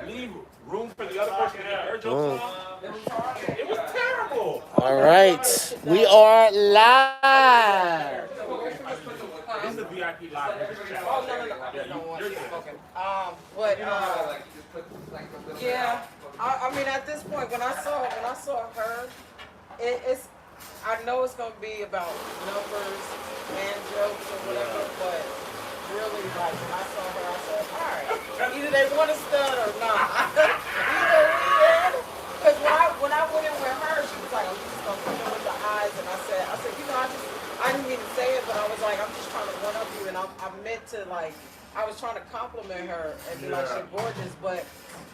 leave room for the other person to get their jokes on. It was terrible. All right, we are live. This is a VIP live. Oh no. Yeah, you're good. Okay. But yeah. I mean, at this point, when I saw her, it's. I know it's gonna be about numbers and jokes or whatever, but really, like when I saw her, I said, all right, either they want a stud or not. Either way, because when I went in with her, she was like, oh, you just gonna come in with the eyes, and I said, I didn't mean to say it, but I was like, I'm just trying to one up you, and I meant to like, I was trying to compliment her and be like, she's gorgeous, but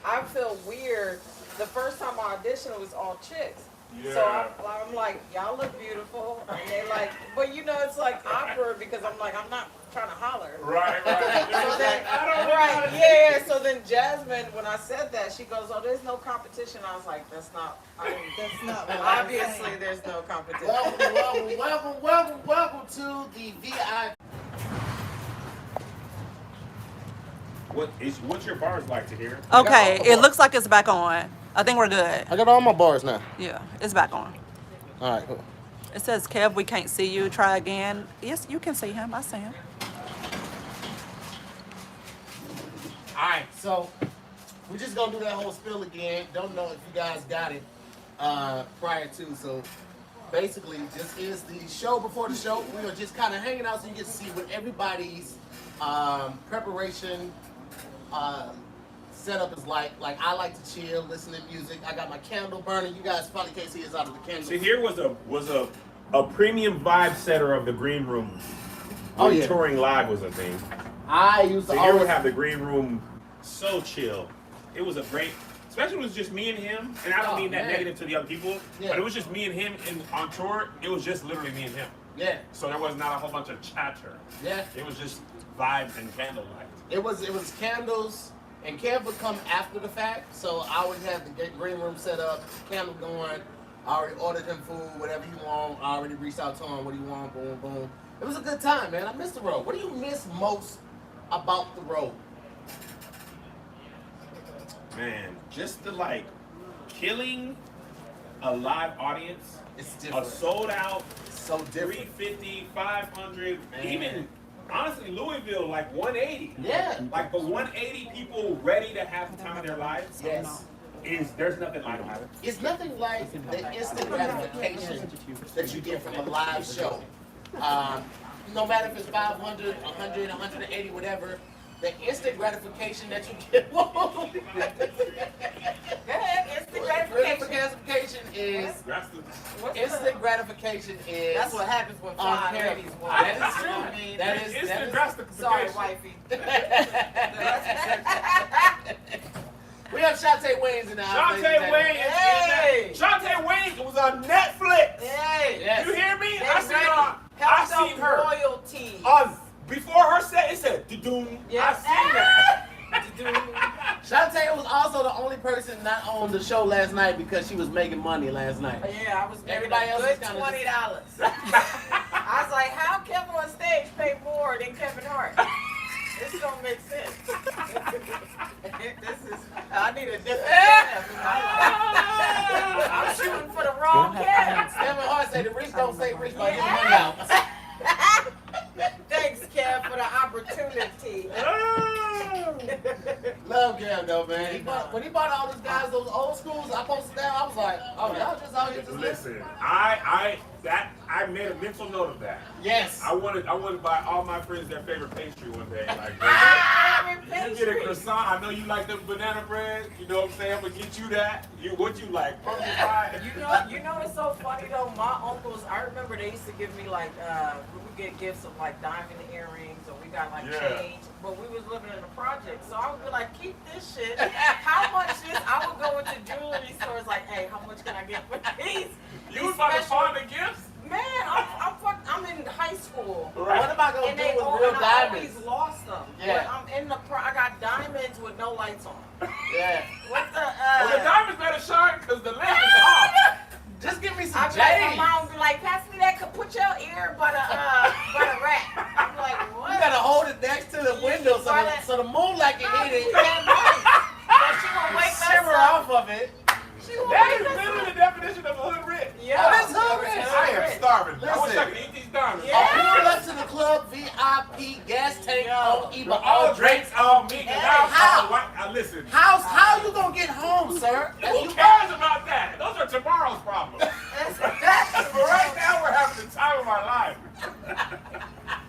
I feel weird. The first time I auditioned, it was all chicks. Yeah. So I'm like, y'all look beautiful, and they like, but you know, it's like awkward because I'm like, I'm not trying to holler. Right. So then, right, yeah. So then Jasmine, when I said that, she goes, "Oh, there's no competition." I was like, "That's not. That's not. Obviously, there's no competition." Welcome to the VIP. What's your bars like to hear? Okay, it looks like it's back on. I think we're good. I got all my bars now. Yeah, it's back on. All right, cool. It says, Kev, we can't see you. Try again. Yes, you can see him. I see him. All right, so we're just gonna do that whole spiel again. Don't know if you guys got it prior to. So basically, this is the show before the show. We are just kind of hanging out so you get to see what everybody's preparation setup is like. Like, I like to chill, listen to music. I got my candle burning. You guys probably can't see it's out of the candle. So here was a premium vibe setter of the green room. Oh, yeah. Touring live was a thing. I used to So here we always have the green room so chill. It was a great, especially when it was just me and him. And I don't mean that negative to the other people, but it was just me and him on tour. It was just literally me and him. Yeah. So there was not a whole bunch of chatter. Yeah. It was just vibes and candlelight. It was candles, and camp would come after the fact. So I always had the green room set up, candle going. I already ordered him food, whatever he want. I already reached out to him, what do you want, boom, boom. It was a good time, man. I missed the road. What do you miss most about the road? Man, just the like killing a live audience, It's a different. sold out So different. 350, 500, Man. even honestly Louisville like 180. Yeah. Like the 180 people ready to have the time of their lives. Yes. There's nothing like it. It's nothing like the instant gratification that you get from a live show. No matter if it's 500, 100, 180, whatever, the instant gratification that you get. Instant gratification is. Instant gratification is. That's what happens when five ladies walk. That is true. I mean, That is Instant sorry, gratification. wifey. We have Shantae Waynes in the house. Shantae Wayne is Hey. Shantae Wayne was on Netflix. Hey. Yes. You hear me? They I seen ready. her. I Help seen them her royalty. before her set. It said "Doom." Yes. I Shantae was also the only person not on the show last night because she was making money last night. Yeah, I was making Everybody a else good is kinda $20. seen that. I was like, how Kevin on stage pay more than Kevin Hart? This don't make sense. I need a different Kevin. I'm shooting for the wrong Kevin. Kevin Hart said the rich don't say rich by getting money out. Thanks, Kev, for the opportunity. Love Cam though, man. When he bought all those guys, those old schools, I posted that. I was like, oh, y'all just out here just Listen, I made a mental note of that. Yes. I wanted to buy all my friends their favorite pastry one day. Like, you get a croissant. I know you like the banana bread. You know what I'm saying? I'm gonna get you that. What you like? Pumpkin pie. You know it's so funny though. My uncles, I remember they used to give me like we would get gifts of like diamond earrings, or we got like change. But we was living in a project, so I would be like, keep this shit. How much is? I would go into jewelry stores like, hey, how much can I get for these? You was about to find the gifts? Man, I'm in high school. Right. What am I gonna And do they with all, real and I diamonds? always lost them. Yeah. But I'm in the I got diamonds with no lights on. Yeah. What the? Well, the diamonds better shine because the lamp is off. Just give me some I'm like, my J's. mom be like, pass me that, put your ear by the rack. I'm like, what? You gotta hold it next to the window so the moonlight can hit it. of it. That is literally the definition of hood rich. Yeah. Oh, that's hood rich. I am starving. I wish I Listen. could eat these diamonds. Yeah. Pull up to the club, VIP, gas tank, Yo. on E, but All all drinks. drinks on me. How? Listen. How you gonna get home, sir? Who cares about that? Those are tomorrow's problems. But right now we're having the time of our life.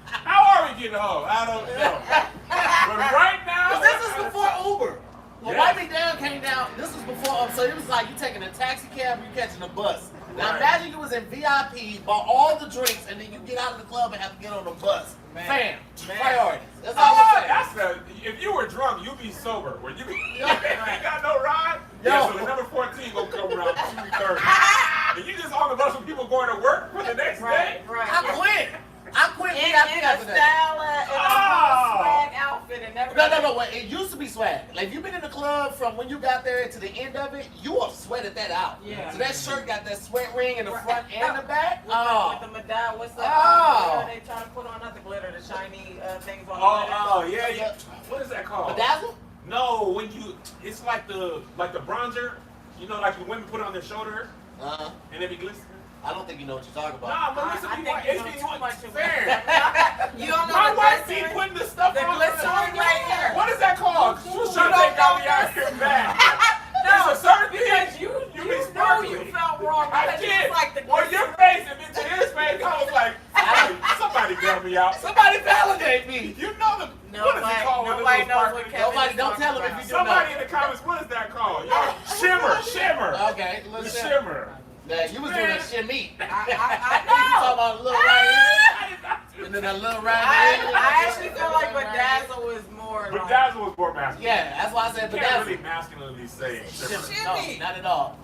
How are we getting home? I don't know. But right now, This is before Uber. When Yeah. Wipe Me Down came down, this was before, so it was like you taking a taxi cab or you catching a bus. Now Right. imagine you was in VIP, bought all the drinks, and then you get out of the club and have to get on the bus. Man. Priorities. That's all I'm saying. If you were drunk, you'd be sober. When you ain't got no ride, Yo. yeah, so the number 14 gonna come around 2:30. And you just on the bus with people going to work for the next day? Right. I quit. I quit In VIP a after that. style, in a Oh. swag outfit and everything. No. Wait, it used to be swag. Like, if you've been in the club from when you got there to the end of it, you have sweated that out. Yeah. So that shirt got that sweat ring in the front and the back. With Oh. the medallion, what's the Oh. glitter they trying to put on? Not the glitter, the shiny things on the glitter. Oh, yeah. What is that called? Bedazzle? No, when you, it's like the bronzer, you know, like when women put it on their shoulder Uh-huh. and it be glistening. I don't think you know what you're talking about. Nah, but listen, I you think want, you it's know been too much of fair. You don't know My the wife be glycerin? putting the stuff The on glycerin right here. What is that called? She was trying to don't take out the know Iron Man. No, There's a certain because thing you be know sparkly. you felt wrong. I because did. it's like the On your face and into his face, I was like, somebody bail me out. Somebody validate me. You know the, what is it called? when Nobody it's knows sparkly? what Kevin Nobody, is don't talking tell him about. if you do Somebody know. in the comments, what is that called? Y'all, shimmer. Okay, The let's shimmer. Yeah, you was doing that shimmy. I You know. talking about a little right here, and then a little right here. I actually feel like Bedazzle was more But like... Dazzle was more masculine. Yeah, that's why I said You can't bedazzle. really masculinely say shimmer. No, not at all.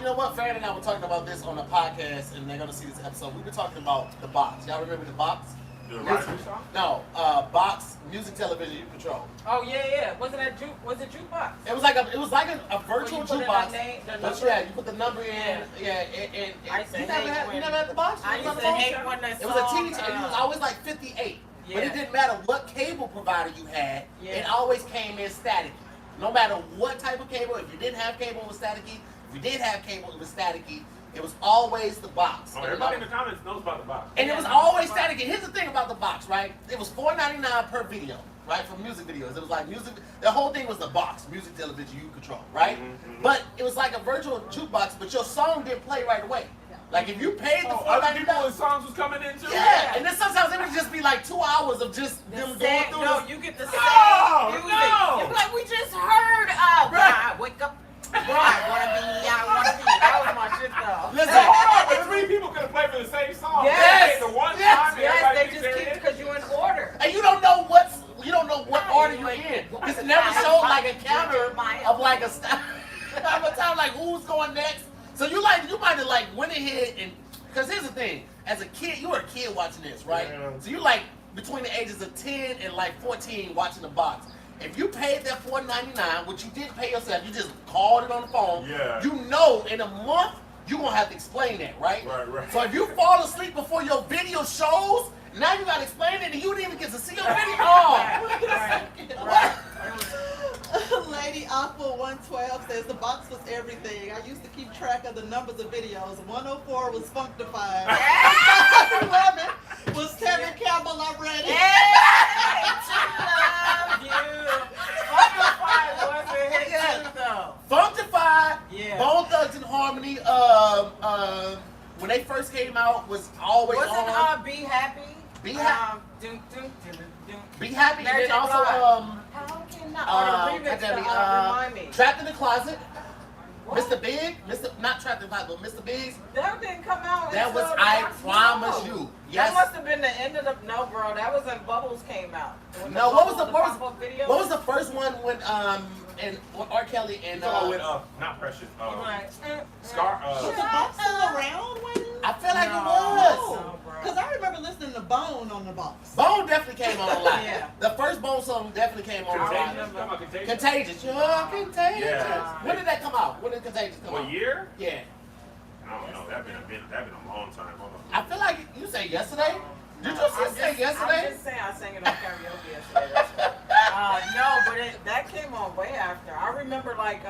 You know what? Farron and I were talking about this on a podcast, and they're gonna see this episode. We were talking about the box. Y'all remember the box? The Rising song? No, box music television you control. Oh, yeah. Wasn't that was it jukebox? It was like a virtual When you put in jukebox. the name- the That's number? right. You put the number in. Yeah, and I used to you hate never when- had the box. I You was used on the to phone? hate when that It was a song, TV channel. It was always like 58. But it Yeah. didn't matter what cable provider you had. Yeah. It always came in staticky. No matter what type of cable. If you didn't have cable, it was staticky. If you did have cable, it was staticky. It was always the box. Oh, everybody in the comments knows about the box. And it was always static. And here's the thing about the box, right? It was $4.99 per video, right? For music videos. It was like music. The whole thing was the box, music television you control, right? Mhm. But it was like a virtual jukebox, but your song didn't play right away. Like if you paid the Other people $4.99. with songs was coming in too? Yeah, and then sometimes it would just be like 2 hours of just them going through No, this. you get the No, same music. no. You're like, we just heard of. Right. Wake up. I wanna be. That was my shit though. Listen, Hold on, but 3 people could have played for the same song. Yes. They played the one Yes. time and Yes, everybody they thinks just they're keep in. because you're in order. and you don't know what order you're in. Because it never showed like a counter of like a style. Of a time like who's going next. So you might have like went ahead and because here's the thing, as a kid, you were a kid watching this, right? Yeah. So you like between the ages of 10 and like 14 watching the box. If you paid that $4.99, which you didn't pay yourself, you just called it on the phone. Yeah. You know in a month you're gonna have to explain that, right? Right. So if you fall asleep before your video shows, now you gotta explain it and you didn't even get to see your video. Right. Lady Aqua 112 says the box was everything. I used to keep track of the numbers of videos. 104 was Functified. 11 was Tevin Campbell. I'm ready. Hey, to love you. Functified was a hit too, though. Functified, Yeah. Bone Thugs and Harmony, when they first came out was always Wasn't on. Be Happy? Be Happy. Dun, dun, dun, dun. Be Happy, and Mary then J. also Blige. How can I? Or the remix goddamn, to Remind Me. Trapped in the Closet, What? Mr. Big, not Trapped in the Closet, but Mr. Biggs. That didn't come out That was until the I box- Promise no. You. That Yes. must have been the end of the. No, bro, that was when Bubbles came out. When No, what was the pop-up video? what was the first one when and R. Kelly and So with not Precious. Like, Scar. Was the box still around when? I feel like it No. was. No, bro. Because I remember listening to Bone on the box. Bone definitely came on a lot. Yeah. The first Bone song definitely came on a lot. Contagious. Come on, Contagious. Contagious. You're contagious. Yeah. When did that come out? When did Contagious come What out? year? Yeah. I don't know. That been a long time. Hold on. I feel like you say yesterday. Did you I'm just say yesterday? I'm just saying, I sang it on karaoke yesterday. No, but that came on way after. I remember like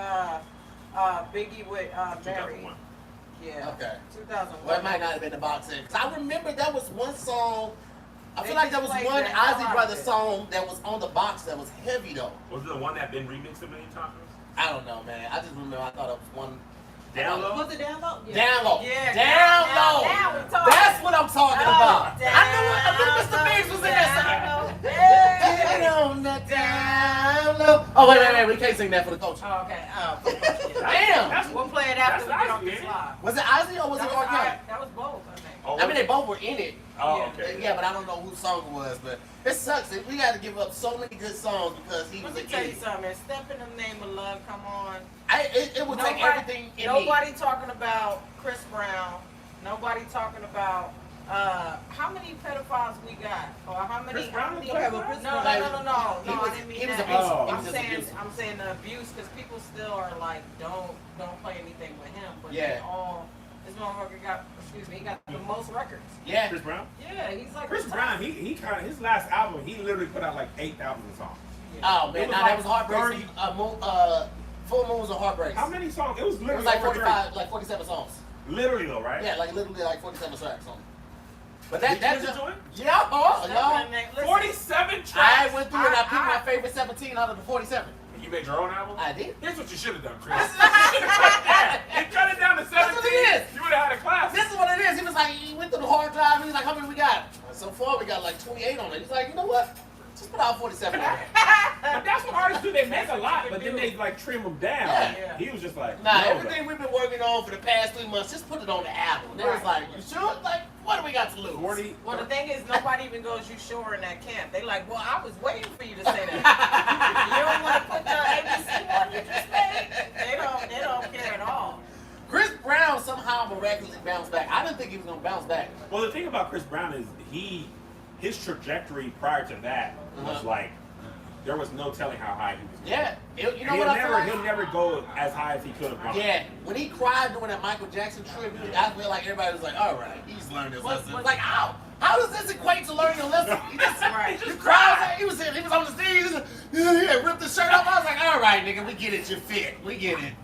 Biggie with Mary. 2001. Yeah. Okay. 2001. Well, it might not have been the box set. 'Cause I remember that was one song. I They feel like just there was played one that hell Ozzy out Brothers of it. song that was on the box that was heavy though. Was it the one that been remixed a million times? I don't know, man. I just remember I thought it was one. Down Low? Was it down low? Down low. Yeah, Down low. now we talking. That's what I'm talking Oh, about. down I knew Mr. Biggs was in that song. Yeah. Down the down low. Oh wait, we can't sing that for the coach. Oh, okay. Damn. We'll play it after we That's get off Ozzy, this ain't it? live. Was it Ozzy or was it R. Kelly? That was both, I think. Oh, I mean, they both were in it. Oh, okay. Yeah, but I don't know whose song it was. But it sucks. We got to give up so many good songs because he Let was me a tell you kid. something. Step in the name of love. Come on. It would take everything in me. Nobody talking about Chris Brown. Nobody talking about how many pedophiles we got, or how many. Chris Brown? How many You don't have a Chris no, Brown. no, He I was- didn't mean he was that. abusive. Oh. He I'm was saying, abusive. I'm saying the abuse because people still are like, don't play anything with him. But Yeah. they all, this motherfucker got, he got the most records. Yeah. Chris Brown? Yeah, he's like Chris the top. Brown, he kind of, his last album, he literally put out like 8,000 songs. Oh It man, was now like that was heartbreaking. Full Moons of Heartbreaks. How many songs? It was It literally was like over 45, like 47 songs. 30. Literally though, right? Yeah, like literally like 47 tracks on it. But Did you that's listen just to it? yeah, Step in y'all. the name- listen, 47 tracks. I went through and I picked I- my favorite 17 out of the 47. You made your own album? I did. Here's what you should have done, Chris. You should have cut that. You cut it down to 17. That's what it is. You would have had a class. This is what it is. He was like, he went through the hard drive and he's like, how many we got? So far we got like 28 on it. He's like, you know what? Just put out 47 on it. But that's what artists do. They make a lot, but then they like trim them down. Yeah. He was just like, Nah, no, everything we've been working on for the past 3 months, just put it on the album. They was like, you sure? Like, what do we got to lose? 40. Well, the thing is, nobody even goes, you sure in that camp. They like, well, I was waiting for you to say that. You don't want to put the ABC one you just made. They don't care at all. Chris Brown somehow miraculously bounced back. I didn't think he was gonna bounce back. Well, the thing about Chris Brown is his trajectory prior to that was like, there was no telling how high he was going. Yeah, you know what I feel like? He'll never go as high as he could have gone. Yeah, when he cried during that Michael Jackson tribute, I feel like everybody was like, all right, he's learned his lesson. It's like, how does this equate to learning a lesson? He just, Right. he just cried. He was on the stage, he had ripped his shirt off. I was like, all right, nigga, we get it, you're fit. We get it.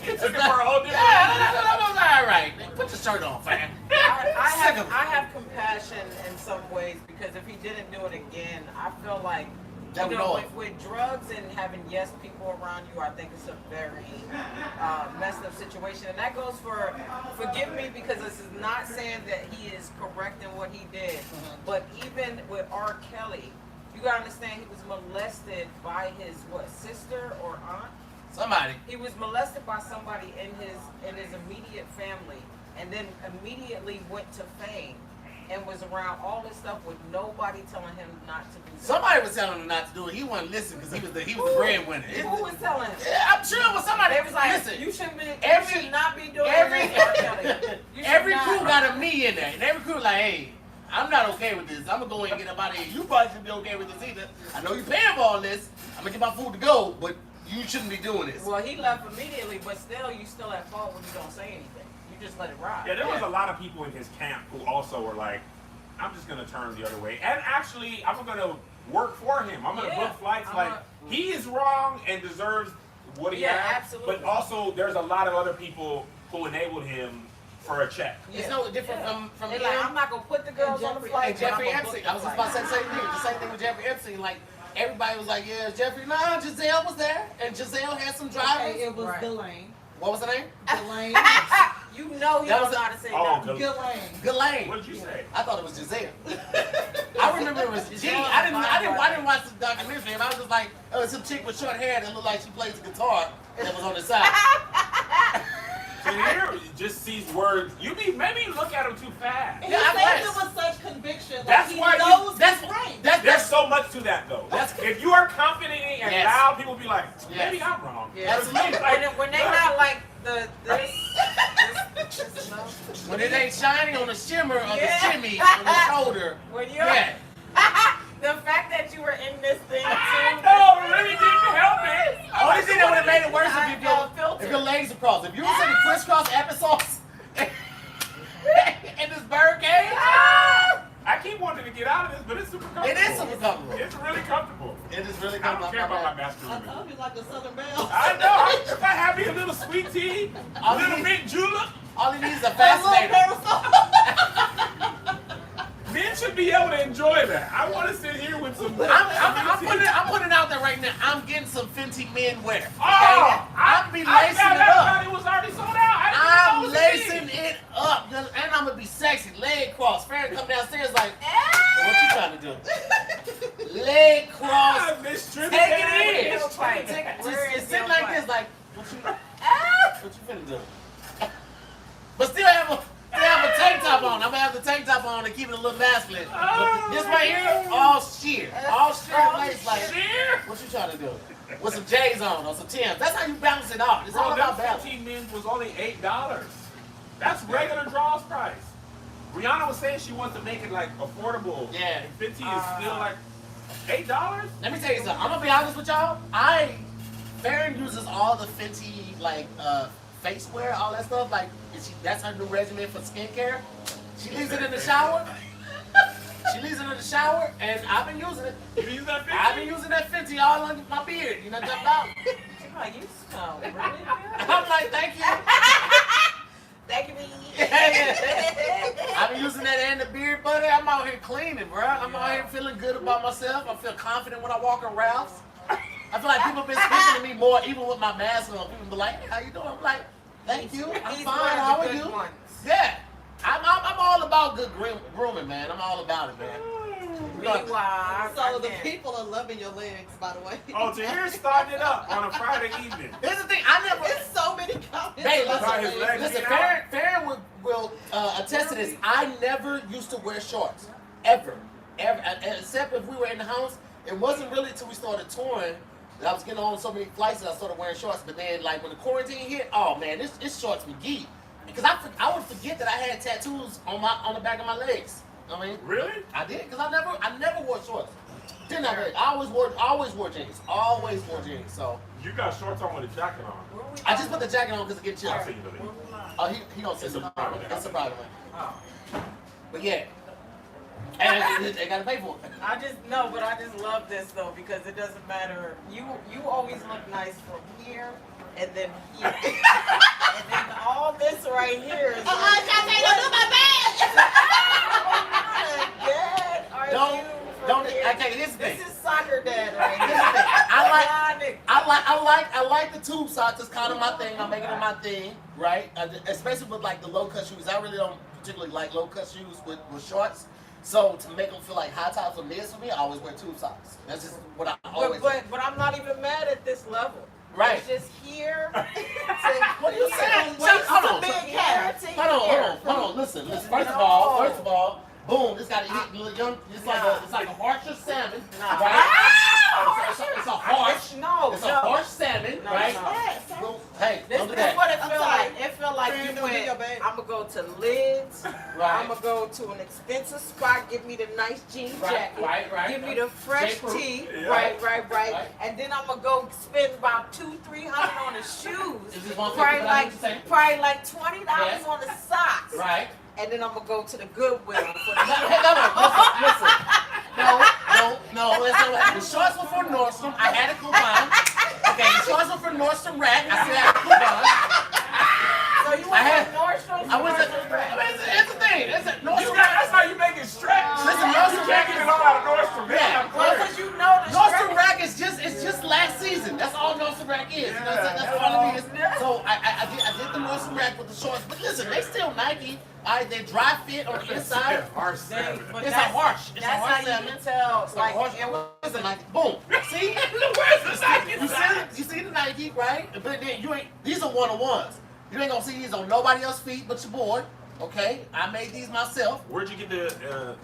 He took it for a whole different. Yeah, I was like, all right, nigga, put your shirt on, fam. I have compassion in some ways because if he didn't do it again, I feel like That you would know, know. with drugs and having yes people around you, I think it's a very messed up situation. And that goes for, forgive me because this is not saying that he is correct in what he did, but even with R. Kelly, you gotta understand he was molested by his sister or aunt. Somebody. He was molested by somebody in his immediate family, and then immediately went to fame, and was around all this stuff with nobody telling him not to do that. Somebody was telling him not to do it. He wouldn't listen because he was the breadwinner. Who was telling him? Yeah, I'm sure it was somebody. They was like, listen, you shouldn't be, every- you should not be doing every this, R. Kelly. You should every not. crew got a me in there, and every crew like, hey, I'm not okay with this. I'm gonna go and get up out of here. You probably shouldn't be okay with this either. I know you're paying for all this. I'm gonna get my food to go, but you shouldn't be doing this. Well, he left immediately, but still, you still at fault when you don't say anything. You just let it ride. Yeah, there was a lot of people in his camp who also were like, I'm just gonna turn the other way. And actually, I'm gonna work for him. I'm gonna Yeah. book flights. I'm Like, a- he is wrong and deserves what he Yeah, has. absolutely. But also, there's a lot of other people who enabled him for a check. It's no different from They're him. like, I'm not gonna put the girls on the Jeffrey- flight. And Jeffrey but I'm gonna Epstein. book I was just the about to say the same thing. The same thing with Jeffrey Epstein. Like, everybody was like, yeah, Jeffrey. Nah, Giselle was there. And Giselle had some drivers. Okay, it was Right. Delane. What was her name? Delane. You know he That don't was know how to say Oh, that. Delane. Ghislaine. What did you say? I thought it was Giselle. I remember it was G. Giselle I didn't watch the documentary. And I was just like, oh, it's some chick with short hair that looked like she plays the guitar that was on the side. So here, just sees words. Maybe look at him too fast. He Yeah, I said guess. it with such conviction. Like That's he why knows That's his right. There's so much to that though. If you are confident and Yes. loud, people be like, maybe Yes. I'm wrong. Yeah. Absolutely. When they not like this is enough. When it ain't shining on the shimmer of Yeah. the shimmy on the shoulder. When you're Yeah. the fact that you were in this thing too. I know, it really didn't help it. Only thing that would have made it worse I is got a filter. if your legs are crossed. If you was in the crisscross applesauce in this bird cage, I keep wanting to get out of this, but it's super comfortable. it is super comfortable. It's really comfortable. It is really I don't comfortable. care about my I masculinity. told you like a Southern Belle. I know. If I have me a little squeeze sweet tea, All little he- mint julep. All he needs is a That little fascinator. parasol. Men should be able to enjoy that. I want to sit here with some. I'm putting it out there right now. I'm getting some Fenty men wear. Oh, I'm be lacing I it up. thought it was already sold out. I'm lacing it up, and I'm gonna be sexy. Leg cross. Farron come downstairs like, what you trying to do? Leg cross. Take Take it in. Heel fight. Take it. Where is Just sit heel like fight? this, like, what you finna do? But still have a tank top on. I'm gonna have the tank top on and keep it a little masculine. But this right here, all sheer lace. Like, Sheer. what you trying to do? With some J's on or some Tims. That's how you balance it out. It's all Bro, about that balance. 15 men's was only $8. That's regular Draw's price. Rihanna was saying she wants to make it like affordable. Yeah. And 15 is still like $8. Let me tell you something. I'm gonna be honest with y'all. Farron uses all the Fenty like face wear, all that stuff. Like that's her new regimen for skincare. She leaves it in the shower. And I've been using it. You use that 15? I've been using that Fenty all on my beard. You know what I'm talking about? I'm like, you smell really good. I'm like, thank you. Thank you. I've been using that and the beard butter. I'm out here cleaning, bro. I'm out here feeling good about myself. I feel confident when I walk in Ralph's. I feel like people have been speaking to me more, even with my mask on. People be like, hey, how you doing? I'm like, thank you. I'm He's fine. one of the How are good you? ones. Yeah. I'm all about good grooming, man. I'm all about it, man. Meanwhile, So the people are loving your legs, by the way. Oh, Tahir's starting it up on a Friday evening. Here's the thing. I never. There's so many comments. Hey, about his your legs. Listen, Yeah. Farron will attest to this. I never used to wear shorts. Ever. Except if we were in the house. It wasn't really until we started touring that I was getting on so many flights that I started wearing shorts. But then, like, when the quarantine hit, oh, man, this shorts McGee. Because I would forget that I had tattoos on the back of my legs. I mean, Really? I did, because I never wore shorts. Didn't I? I always wore jeans. Always wore jeans. So You got shorts on with a jacket on. I just put the jacket on because it gets chilly. I'll see you later. Oh, he gonna say It's a something. private. It's a private one. Oh. But yeah. And they gotta pay for it. I just love this though because it doesn't matter. You always look nice from here and then here. And then all this right here is Dad, are Don't- you from don't- here? okay, here's the thing. This is soccer dad right Here's here. the thing. Iconic. I like the tube socks. It's kind of my thing. I'm making it my thing, right? Especially with like the low cut shoes. I really don't particularly like low cut shoes with shorts. So to make them feel like high tops or mids for me, I always wear tube socks. That's just what I always do. But I'm not even mad at this level. Right. It's just here. What are you saying? Hold on. Hold on. Listen. First of all, boom. This got to hit the young. It's like a harsher salmon, right? It's a harsh. It's a harsh salmon, No, right? no. Boom. Hey, This don't do is that. what it I'm felt sorry. like. It felt like Friend, you don't do your went, bad. I'm going to go to Lids. Right. I'm going to go to an expensive spot. Give me the nice jean jacket. Right. Give me the fresh J. Crew. tee. Yeah. Right. And then I'm going to go spend about $200-300 on the shoes. Is this $150 Probably like $20 Yes. on the socks. Right. And then I'm going to go to the Goodwill for the Hey, listen. No, that's not right. The shorts were for Nordstrom. I had a coupon. Okay, the shorts were for Nordstrom Rack. I still had a coupon. So you went to Nordstrom's? I was Nordstrom's Rack? it's the thing. It's a Nordstrom That's how you make it stretch. Listen, you Nordstrom can't get it all out of Nordstrom. Yeah. Well, because you know the Nordstrom stretch- Rack is just last season. That's all Nordstrom Rack is. You know what I'm saying? That's all it is. So I did the Nordstrom Rack with the shorts. But listen, they still Nike. They dry fit on the inside. Harsh They- salmon. but It's a that's- harsh. It's a That's harsh how you salmon. can tell. It's Like, harsh. it was, It's a Nike. Boom. See? Where's the Nike You see the Nike, right? But then you ain't. These are one-on-ones. You ain't gonna see these on nobody else's feet but your boy. Okay? I made these myself. Where'd you get the?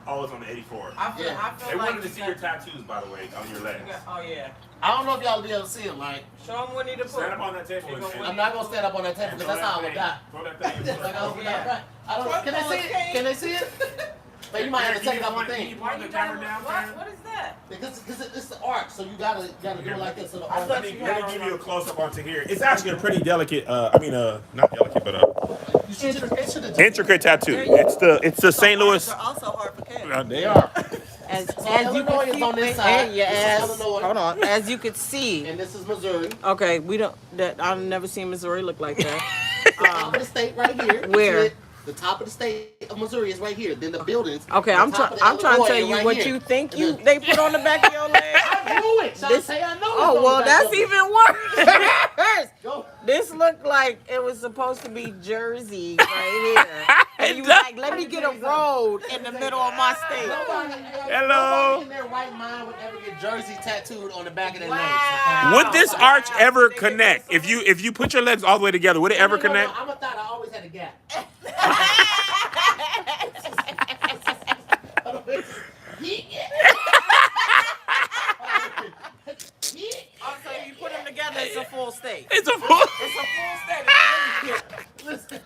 Oh, it's on the 84. I feel Yeah. They like wanted to see you your got- tattoos, by the way, on your legs. Oh yeah. I don't know if y'all will be able to see them. Like, Show them Winnie the Pooh. Stand up on that table You and gonna I'm not gonna stand up on that table and because that's how I would die. Throw that thing in Like, front. Yeah. I don't. Can they see it? Can they see it? But you might have to take off the Can you thing point the camera down, Farron? What is that? because it's the arch, so you gotta do it like this. So the I arch. thought Let you me had give you a close up onto here. It's actually a pretty delicate. Not delicate, but You should have. intricate tattoo. It's the St. Louis. Are also hard for cats. They are. as So you Illinois can is see, on this side. yeah, This is as, Illinois. hold on, as you could see. And this is Missouri. Okay, we don't. That I've never seen Missouri look like that. Top of the state right here. Where? See it? The top of the state of Missouri is right here. Then the buildings. Okay, the I'm top trying. of the I'm trying to tell Illinois you right what here. you think And you then- they put on the back of your leg. I knew it. This- Shantae, I know Oh it's on well, the back that's of it. even worse. Go. This looked like it was supposed to be Jersey right here. And you was like, let me get a road in the middle of my state. Hello. Nobody in their right mind would ever get Jersey tattooed on the back of their Wow. legs. Would this arch ever connect? If you put your legs all the way together, would it ever connect? I'm a thought I always had a gap. Also, you put them together, it's a full state. It's a full. It's a full state. Listen,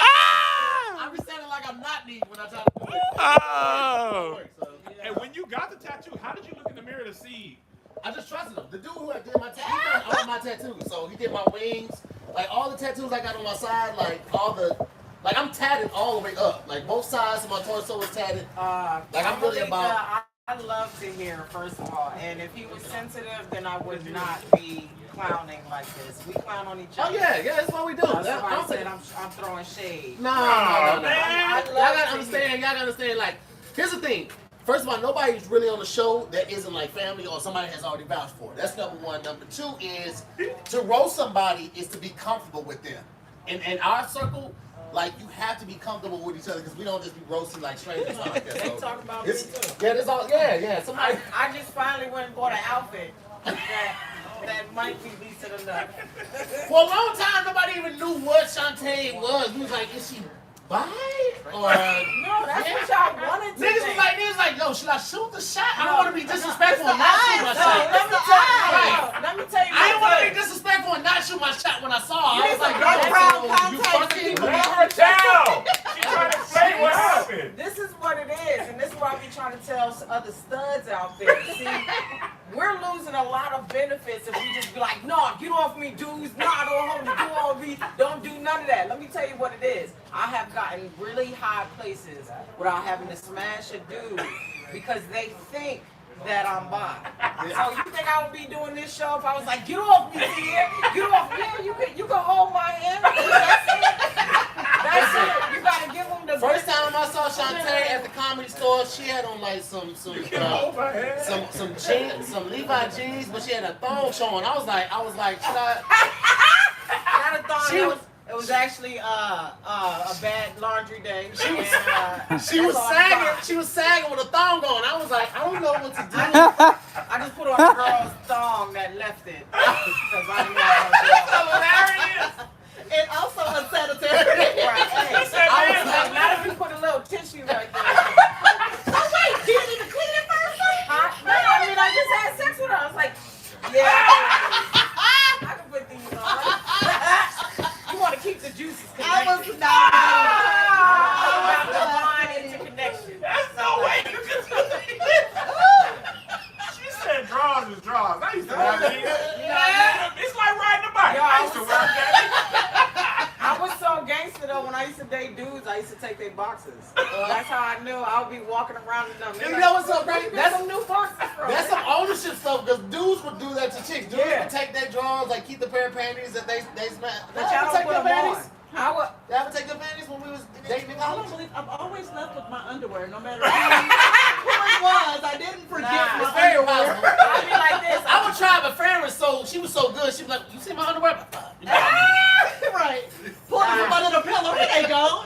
Ah! I'm just sounding like I'm not neat when I try to do it. Oh. So, And when you got the tattoo, how did you look in the mirror to see? I just trusted him. The dude who did my tattoo, he done all my tattoos. So he did my wings, like all the tattoos I got on my side, like I'm tatted all the way up. Like both sides of my torso was tatted. Like I'm really about. I love to hear, first of all, and if he was sensitive, then I would not be clowning like this. We clown on each Oh other. yeah, that's what we do. Somebody I don't said think- I'm throwing shade. No. man. I Y'all love gotta to understand. Y'all gotta understand. Like, here's the thing. First of all, nobody's really on the show that isn't like family or somebody has already vouched for. That's number one. Number two is to roast somebody is to be comfortable with them. In our circle, like you have to be comfortable with each other because we don't just be roasting like strangers like that. They So, talk about me it's- too. yeah, there's all. Yeah. Somebody. I just finally went and bought an outfit that might be decent enough. For a long time, nobody even knew what Shantae was. We was like, is she bi? Or No, that's what y'all wanted to niggas think. was like, yo, should I shoot the shot? I don't want to be disrespectful and not shoot my No, shot. let me tell you. Let me tell you. I didn't want to be something. disrespectful and not shoot my shot when I saw her. I You was like, need some yo, background you context. fucking. Let her down. She's trying to explain what happened. This is what it is, and this is what I be trying to tell other studs out there. See, we're losing a lot of benefits if we just be like, no, get off me, dudes. No, don't hold me, do all me. Don't do none of that. Let me tell you what it is. I have gotten really high places without having to smash a dude because they think that I'm bi. So you think I would be doing this show if I was like, get off me, here, get off me. Yeah, you can hold my hand. That's it. That's it. You gotta give them the First time I saw Shantae at the Comedy Store, she had on like some jeans, some Levi jeans, but she had a thong showing. I was like, should I? Not a thong. She It was- it was actually a bad laundry day. She was- She that's was all I sagging. thought. She was sagging with a thong on. I was like, I don't know what to do. I just put on a girl's thong that left it because I didn't know Hilarious. And also unsanitary. Right. Hey, I was like, not if you put a little tissue right there. So wait, did you even clean it first? No, I mean I just had sex with her. I was like, yeah, I can put these on. You want to keep the juices I connected. was not. About the line interconnection. That's no way you can do it. She said draws is draws. I used to wear that. Yeah. It's like riding a bike. Yo, I used to wear that. I was so gangster though when I used to date dudes. I used to take their boxes. That's how I knew I would be walking around in them. You know what's so great? That's some new boxes, bro. That's some ownership stuff because dudes would do that to chicks. Dudes Yeah. would take their drawers, like keep the pair of panties that they smash. But y'all don't take put your them on. panties. I would. Y'all ever take your panties when we was dating in I don't college? believe I've always left with my underwear, no matter who it was. I didn't forget Nah, It's my very underwear. possible. I'd be like this. I would try, but Farrah was she was so good. She was like, "You see my underwear?" Right. Pull it from under the pillow. Here they go.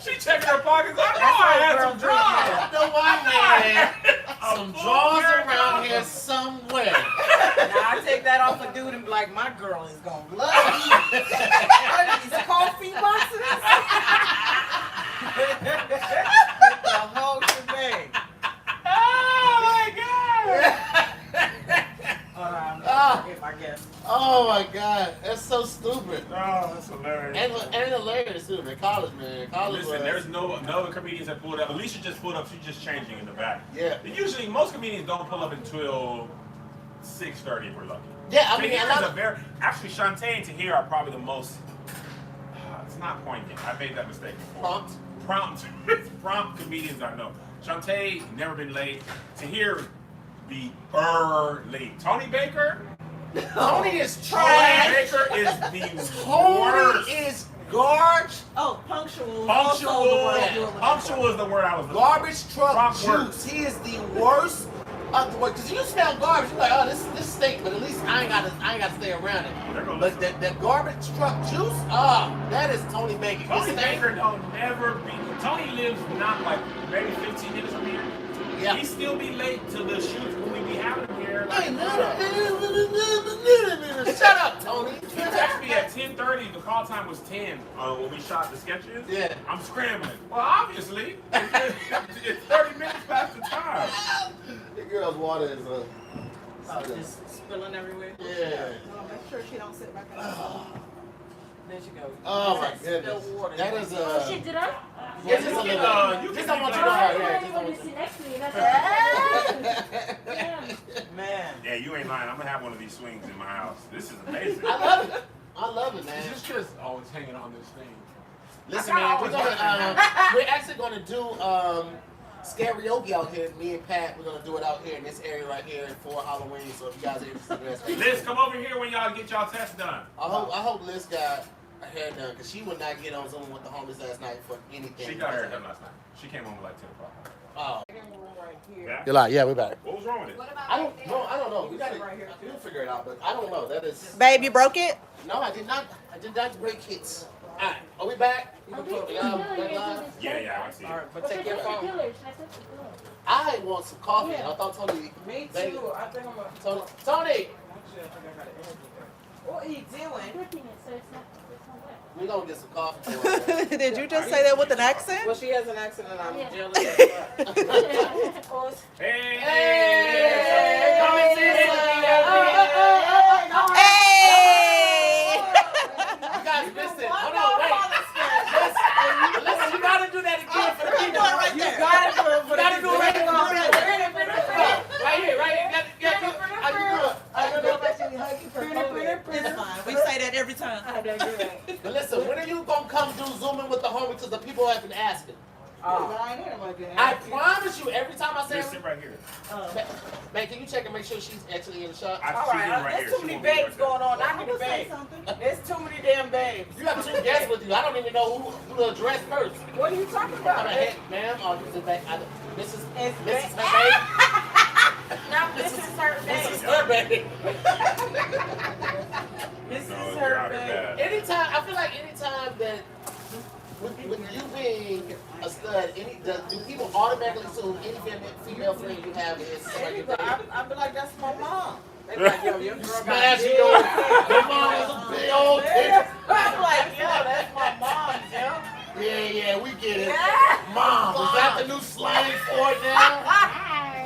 She checking her pockets. I know That's I how had girls some do, drawers. yeah. No one man. A Some full drawers pair of around drawers. here somewhere. Now I take that off a dude and be like, my girl is gonna love you. What are these coffee boxes? The whole shebang. Oh my god. Hold on, Ah. if I guess. Oh my God, that's so stupid. Oh, that's hilarious. And hilarious too, man. College, man. College. Listen, was- there's no other comedians that pulled up. Alicia just pulled up. She's just changing in the back. Yeah. Usually, most comedians don't pull up until 6:30 if we're lucky. Yeah, I mean, Tahir a lot is a of, very actually Shantae and Tahir are probably the most. It's not poignant. I made that mistake before. prompt. Prompt comedians I know. Shantae, never been late. Tahir be early. Tony Baker? Tony is Tony trash. Baker is the Tony worst. is garbage. Oh, punctual. Punctual. Also the word you were looking Punctual is the word I was looking for. Garbage truck Wrong word. juice. He is the worst of the worst. Cause you smell garbage, you're like, oh, this stink, but at least I ain't gotta stay around it. But that garbage truck juice, that is Tony Baker. Tony His thing- Baker don't never be. Tony lives not like maybe 15 minutes from here. Yeah. He still be late to the shoots when we be having him here. Like, Shut up, Tony. he texted me at 10:30. The call time was 10 when we shot the sketches. Yeah. I'm scrambling. Well, obviously, it's 30 minutes past the time. The girl's water is Just spilling everywhere. yeah. Make sure she don't sit back in the There you go. Oh my Spill goodness. water. That is Oh shit, did I? It's just a little. you Just can I want be you to like- know. I Yeah, just I want want to you. sit next to me. That's Damn. Man. Yeah, you ain't lying. I'm gonna have one of these swings in my house. This is amazing. I love it. I love it, man. It's just always hanging on this thing. Listen, man, we're actually gonna do karaoke out here. Me and Pat, we're gonna do it out here in this area right here for Halloween. So if you guys are interested in that, Liz, come over here when y'all get y'all test done. I hope Liz got her hair done because she would not get on Zoom with the homies last night for anything. She got her hair done last night. She came home at like 10 o'clock. Oh, Right here. Yeah? you're like, yeah, we're back. What was wrong with it? I don't know. We gotta we'll figure it out, but I don't know. That is Babe, you broke it? no, I did not break it. All right, are we back? I'll be the killer. Yeah, I see. All right, but But take your phone. I want some coffee. Yeah. I thought Tony. Me Babe, too. I think I'm gonna. Tony. Actually, I think I got an interview. What he doing? We gonna get some coffee. Did you just say that with an accent? Well, she has an accent and I'm Yeah. jealous. Hey! Hey! Come and see Hey! Hey! You guys missed it. Hold on, wait. Listen, you gotta do that again for the people. You gotta do it for Gotta do it right the here. Right here, right here. How you do it? I don't know if I should hug you for COVID. It's fine. We say that every time. But listen, when are you gonna come do Zooming with the homie? Because the people have been asking. Oh. I ain't hear about that. I promise you, every time I say, Just sit right here. man, can you check and make sure she's actually in the shot? She's All right, in right there's here. too She many won't be right babes there. going on. I I'm need a gonna say babe. something. There's too many damn babes. You have 2 guests with you. I don't even know who to address first. What are you talking I'm about? a head, ma'am. This is back. This is It's Mrs. ba- her baby. Now this is her This is babe. her baby. This No, is you're her out here babe. bad. Anytime, I feel like anytime that with you being a stud, do people automatically assume any female friend you have is somebody you date? I'd be like, that's my mom. They be like, yo, your girl got Smash big your titties. your mom is a big old titty. I'm like, yo, that's my mom, yo. Yeah, we get it. Mom, is that the new slang for it now?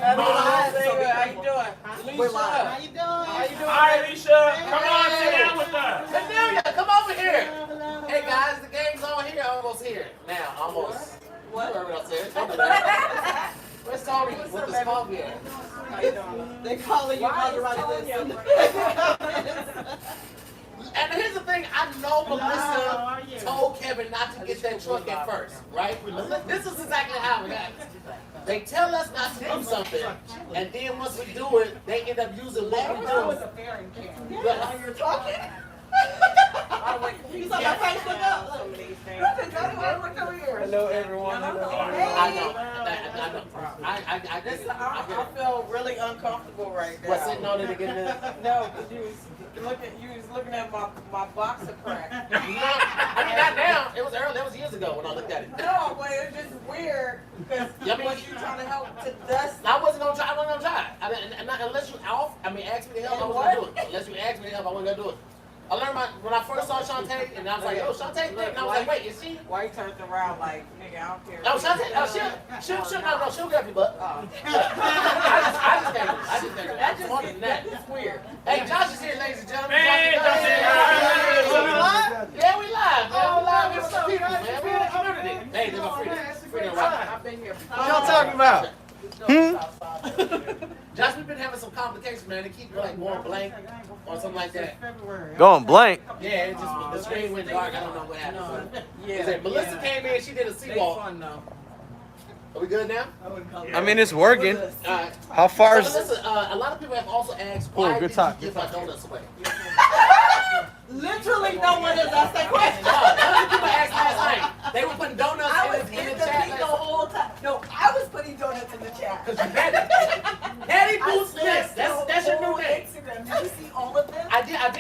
That's what Mom. I say. How you doing? Alicia. How you doing? How you doing? Hi, Alicia. Come on, sit down with us. Amelia, come over here. Hey guys, the game's on here, almost here. Now, almost. What? You heard what I said. Don't do that. Where's Tony with this coffee at? How you doing? They calling you Maserati listen. And here's the thing, I know Melissa told Kevin not to get that truck at first, right? This is exactly how it happens. They tell us not to do something, and then once we do it, they end up using what we do. While you're talking. You saw my face look up. Some of these things. Come here. Hello, everyone. I know. I This, I feel really uncomfortable right now. What's sitting on it again? No, because you was looking at my boxer crack. I mean, not now. It was early. That was years ago when I looked at it. No, but it's just weird because was you trying to help to dust? I wasn't gonna try. I wasn't gonna try. Unless you ask me to help, I wasn't gonna do it. Unless you ask me to help, I wasn't gonna do it. I learned when I first saw Shantae, and I was like, oh, Shantae, and I was like, wait, is she? Why you turned around like, nigga, I don't care. No, Shantae, she'll grab you, but Oh. I just can't. That I'm smarter than that. it's weird. Hey, Josh is here, ladies and gentlemen. Hey, Josh is Josh. Yeah, we live, man. We live with what's some up, people, guys? man. We're in the community. Hey, there's no freedom. Freedom, right? I've been here before. What y'all talking about? Josh, we've been having some complications, man. They keep like going blank or something like that. Going blank. Yeah, it just the screen went dark. I don't know what happened. Yeah. Melissa came in. She did a They seawalk. fun though. Are we good now? I mean, it's working. All right. How far So is? listen, a lot of people have also asked, Cool, why good did talk, you give good our donuts away? Literally, no one has asked that question. No, other people asked last night. They were putting donuts I was in in the the chat beat the last whole time. No, I was putting donuts in the chat. because you had it. Patty I Boots List. That's your new name. Instagram. Did you see all of them? I did. I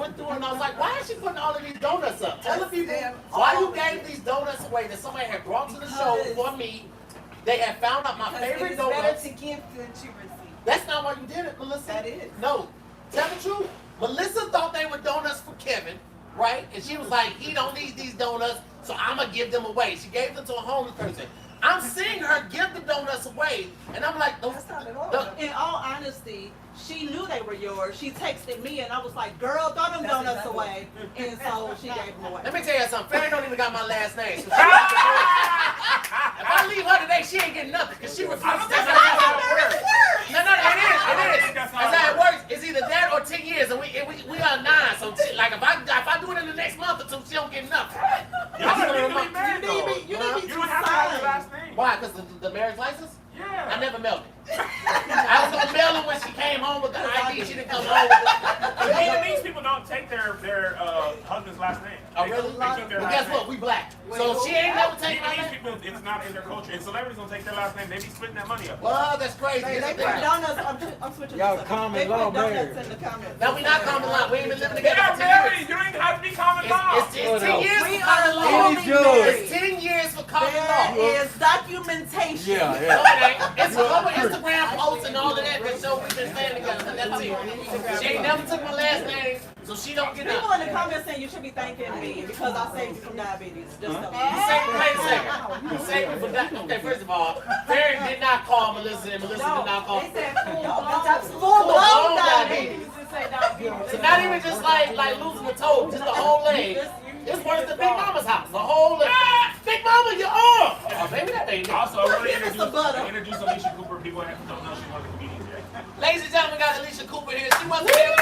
went through it and I was like, why is she putting all of these donuts up? Tell the people Them why you all. gave these donuts away that somebody had brought to the show for me. They had found out my Because favorite it's better donuts. to give than to receive. That's not why you did it, Melissa. That is. No. Tell the truth. Melissa thought they were donuts for Kevin, right? And she was like, he don't need these donuts, so I'm going to give them away. She gave them to a homeless person. I'm seeing her give the donuts away, and I'm like, That's not at all. In all honesty, she knew they were yours. She texted me and I was like, girl, throw them That's donuts exactly away. And so she gave them away. let me tell you something. Fairy don't even got my last name. So if I leave her today, she ain't getting nothing, because she refused to take my last name. No, it is. That's how it works. It's either that or 10 years, and we are 9. So, like, if I do it in the next month or two, she don't get nothing. Y'all are legally married, You need though. me- you need me You to don't have to have sign. your last name. Why? Because the marriage license? Yeah. I never mailed it. I was gonna mail it when she came home with the ID. She didn't come home with The it. Vietnamese people don't take their husband's last name. Oh, They- really? They took their Well, last guess name. what? We black. So she ain't never taken my Vietnamese name. people, it's not in their culture. And celebrities don't take their last name. They be splitting that money up. Well, that's crazy. They Isn't put it? donuts, I'm switching Y'all this up. common They law put donuts married. in the comments. No, we not common law. We ain't been living They together are for 10 years. married. You don't even have to be common law. It's 10 years We for common are law. Any judge. It's 10 years for common There law. is documentation. Yeah, No, yeah. it ain't. It's a couple Instagram posts and all of that that show we've been staying together. That's it. She ain't never took my last name, so she don't get People nothing. in the comments saying you should be thanking me because I saved you from diabetes. Just so Wait a second. You saved me from that. Okay, first of all, Barry did not call Melissa, and Melissa did not call. They said full-blown. full-blown diabetes. diabetes. So not even just like losing a toe, just the whole leg. It's worse than Big Mama's house. The whole leg. Big Mama, your arm. Oh, baby, that ain't it. Also, I want to Give us the butter. introduce Alicia Cooper. People don't know she's one of the comedians yet. Ladies and gentlemen, we got Alicia Cooper here. She wasn't here on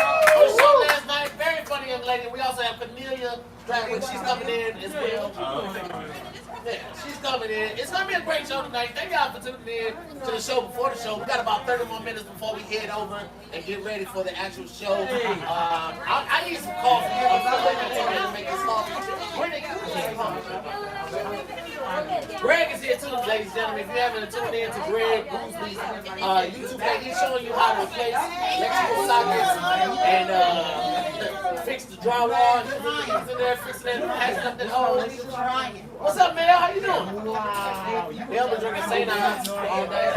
the show last night. Very funny young lady. We also have Cornelia Stratwood. She's coming in as well. Yeah, she's coming in. It's going to be a great show tonight. Thank y'all for tuning in to the show before the show. We got about 30 more minutes before we head over and get ready for the actual show. I need some coffee. I'm still waiting to make this coffee. Where they Greg is here too, ladies and gentlemen. If you haven't tuned in to Greg Goosby's YouTube page, he's showing you how to replace electrical sockets and fix the drywall. He's in there fixing it, patching up the holes. What's up, man? How you doing? Wow. They'll be drinking St. Ives all day.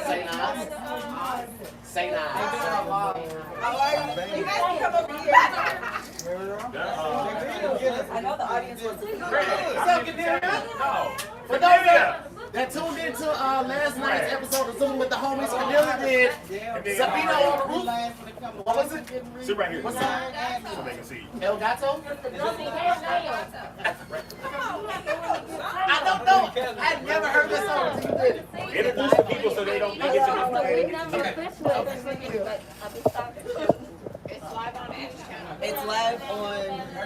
St. Ives. St. Ives. How are you? You guys can come over here. I know the audience wants to see you. What's up, Cornelia? No. For those that tuned into last night's episode of Zoom with the homies, Cornelia did Sabino on the roof. What was it? Sit right here. What's that? So they can see you. El Gato? I don't know. I'd never heard this song until you did it. Introduce the people so they don't get to It's live on.